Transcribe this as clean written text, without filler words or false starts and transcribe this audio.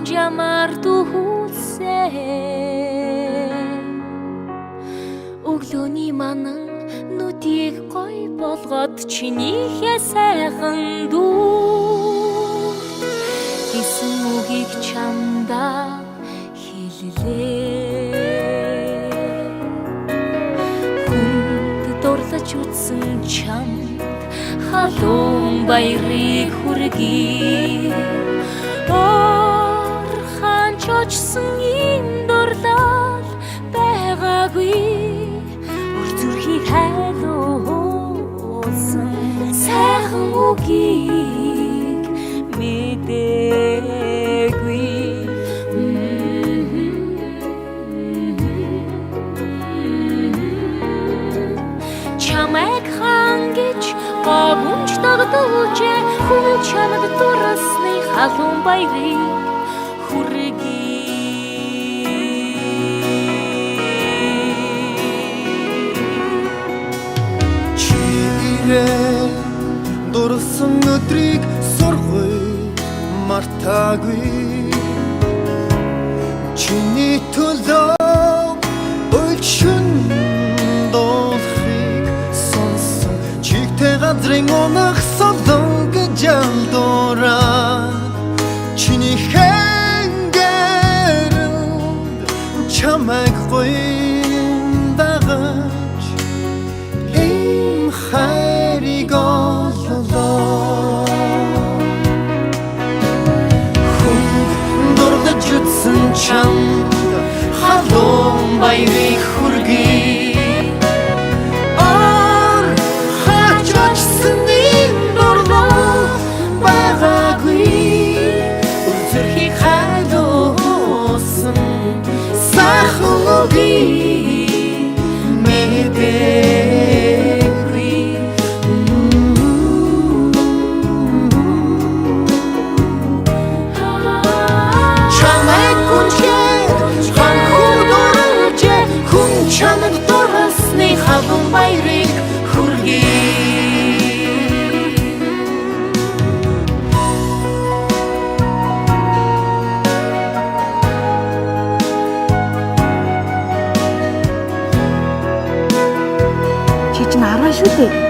Жамарду хүсээ өглөөний манан нүдийг гой болгоод чинийхээ сайхан дүү хийсэн үгийг чамдаа хэллээ хүнд дурлаж үтсэн чамд халуун баярыг хүргэе очсон ийм дурлал байгаагүй үр зүрхийг хайлуулсан сайхан үгийг мэдээгүй чамайг хангиж гомж дагдуулж хүн чамд дурсны халуун баярыг Дурсан өдрийг сургуй мартаагүй чиний төлөө өлшин дуулахыг сонсон чигтэй газрын унах солонг жалдураа чиний хэнгэрэн чамайг гойн дагаж ийм хайрыг чамд халуун баярыг хүргэе ор хаач очсон ийм дурлал байгаагүй үр зүрхийг хайлуулсан сайхан үгийг мэдээгүй чамд дурсны халуун баярыг хүргэе чи чинь 10 шүү дээ.